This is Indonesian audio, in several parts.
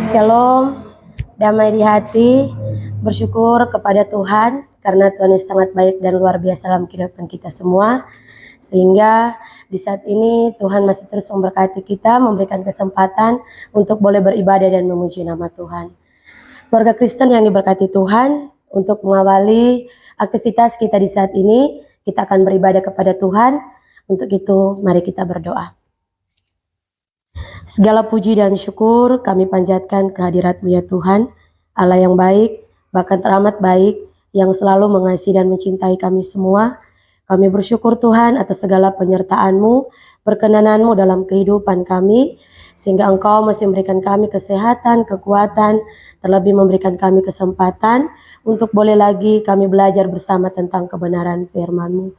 Shalom, damai di hati, bersyukur kepada Tuhan karena Tuhan Yesus sangat baik dan luar biasa dalam kehidupan kita semua. Sehingga di saat ini Tuhan masih terus memberkati kita, memberikan kesempatan untuk boleh beribadah dan memuji nama Tuhan. Keluarga Kristen yang diberkati Tuhan, untuk mengawali aktivitas kita di saat ini, kita akan beribadah kepada Tuhan. Untuk itu, mari kita berdoa. Segala puji dan syukur kami panjatkan kehadirat-Mu ya Tuhan, Allah yang baik, bahkan teramat baik, yang selalu mengasihi dan mencintai kami semua. Kami bersyukur Tuhan atas segala penyertaan-Mu, perkenanan-Mu dalam kehidupan kami, sehingga Engkau masih memberikan kami kesehatan, kekuatan, terlebih memberikan kami kesempatan untuk boleh lagi kami belajar bersama tentang kebenaran firman-Mu.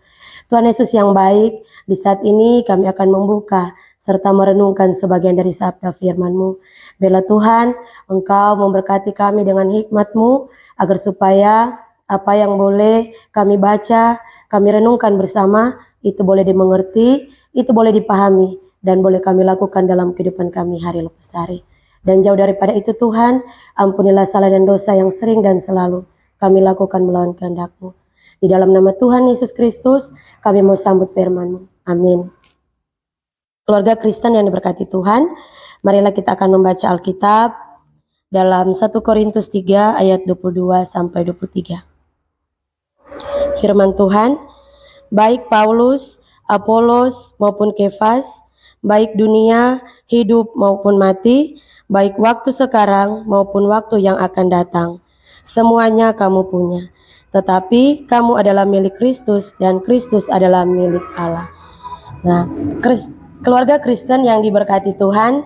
Tuhan Yesus yang baik, di saat ini kami akan membuka serta merenungkan sebagian dari sabda firman-Mu. Biarlah Tuhan, Engkau memberkati kami dengan hikmat-Mu, agar supaya apa yang boleh kami baca, kami renungkan bersama, itu boleh dimengerti, itu boleh dipahami, dan boleh kami lakukan dalam kehidupan kami hari lepas hari. Dan jauh daripada itu Tuhan, ampunilah salah dan dosa yang sering dan selalu kami lakukan melawan kehendak-Mu. Di dalam nama Tuhan Yesus Kristus, kami mau sambut firman-Mu. Amin. Keluarga Kristen yang diberkati Tuhan, marilah kita akan membaca Alkitab dalam 1 Korintus 3 ayat 22-23. Firman Tuhan, baik Paulus, Apolos maupun Kefas, baik dunia, hidup maupun mati, baik waktu sekarang maupun waktu yang akan datang, semuanya kamu punya. Tetapi kamu adalah milik Kristus dan Kristus adalah milik Allah. Nah, keluarga Kristen yang diberkati Tuhan,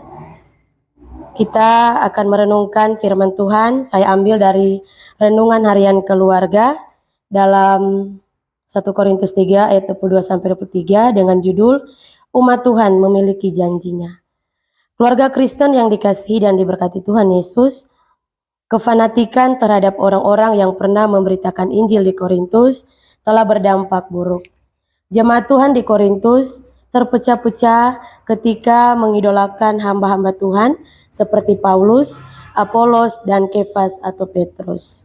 kita akan merenungkan firman Tuhan. Saya ambil dari renungan harian keluarga dalam 1 Korintus 3 ayat 22-23 dengan judul Umat Tuhan memiliki janjinya. Keluarga Kristen yang dikasihi dan diberkati Tuhan Yesus, kefanatikan terhadap orang-orang yang pernah memberitakan Injil di Korintus telah berdampak buruk. Jemaat Tuhan di Korintus terpecah-pecah ketika mengidolakan hamba-hamba Tuhan seperti Paulus, Apolos, dan Kefas atau Petrus.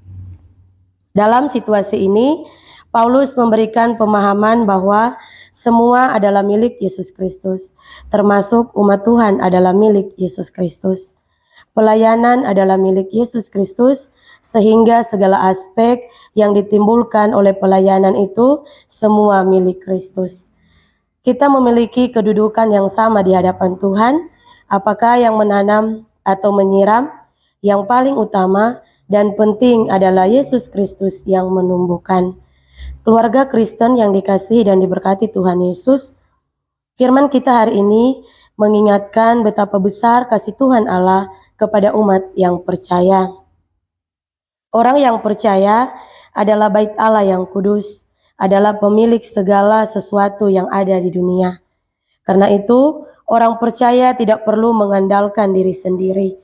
Dalam situasi ini, Paulus memberikan pemahaman bahwa semua adalah milik Yesus Kristus, termasuk umat Tuhan adalah milik Yesus Kristus. Pelayanan adalah milik Yesus Kristus, sehingga segala aspek yang ditimbulkan oleh pelayanan itu semua milik Kristus. Kita memiliki kedudukan yang sama di hadapan Tuhan, apakah yang menanam atau menyiram, yang paling utama dan penting adalah Yesus Kristus yang menumbuhkan. Keluarga Kristen yang dikasihi dan diberkati Tuhan Yesus, firman kita hari ini mengingatkan betapa besar kasih Tuhan Allah kepada umat yang percaya. Orang yang percaya adalah bait Allah yang kudus, adalah pemilik segala sesuatu yang ada di dunia. Karena itu, orang percaya tidak perlu mengandalkan diri sendiri.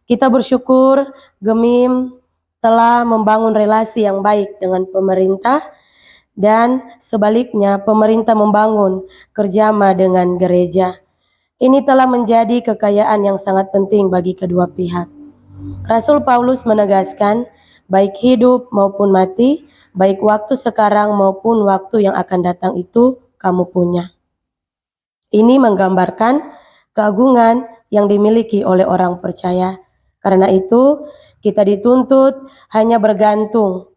Kita bersyukur Gemim telah membangun relasi yang baik dengan pemerintah, dan sebaliknya pemerintah membangun kerjasama dengan gereja. Ini telah menjadi kekayaan yang sangat penting bagi kedua pihak. Rasul Paulus menegaskan, baik hidup maupun mati, baik waktu sekarang maupun waktu yang akan datang itu kamu punya. Ini menggambarkan keagungan yang dimiliki oleh orang percaya. Karena itu, kita dituntut hanya bergantung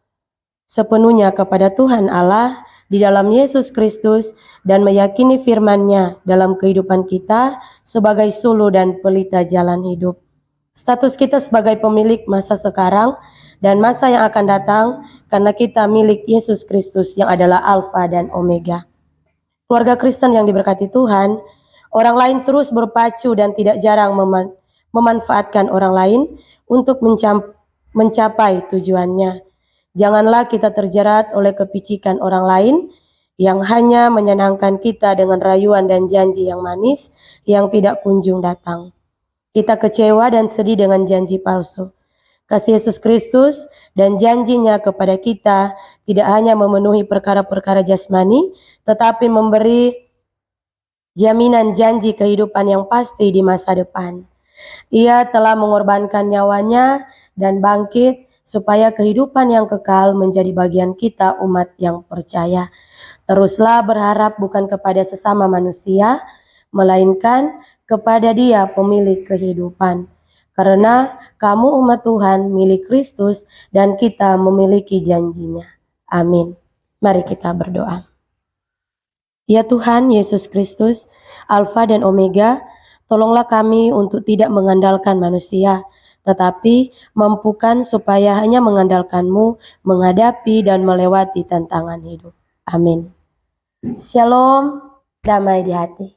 sepenuhnya kepada Tuhan Allah di dalam Yesus Kristus dan meyakini firman-Nya dalam kehidupan kita sebagai suluh dan pelita jalan hidup. Status kita sebagai pemilik masa sekarang dan masa yang akan datang karena kita milik Yesus Kristus yang adalah Alfa dan Omega. Keluarga Kristen yang diberkati Tuhan, orang lain terus berpacu dan tidak jarang memanfaatkan orang lain untuk mencapai tujuannya. Janganlah kita terjerat oleh kepicikan orang lain yang hanya menyenangkan kita dengan rayuan dan janji yang manis yang tidak kunjung datang. Kita kecewa dan sedih dengan janji palsu. Kasih Yesus Kristus dan janjinya kepada kita tidak hanya memenuhi perkara-perkara jasmani, tetapi memberi jaminan janji kehidupan yang pasti di masa depan. Ia telah mengorbankan nyawanya dan bangkit supaya kehidupan yang kekal menjadi bagian kita umat yang percaya. Teruslah berharap bukan kepada sesama manusia, melainkan kepada Dia pemilik kehidupan. Karena kamu umat Tuhan milik Kristus dan kita memiliki janjinya. Amin. Mari kita berdoa. Ya Tuhan Yesus Kristus, Alfa dan Omega, tolonglah kami untuk tidak mengandalkan manusia, tetapi mampukan supaya hanya mengandalkan-Mu menghadapi dan melewati tantangan hidup. Amin. Shalom, damai di hati.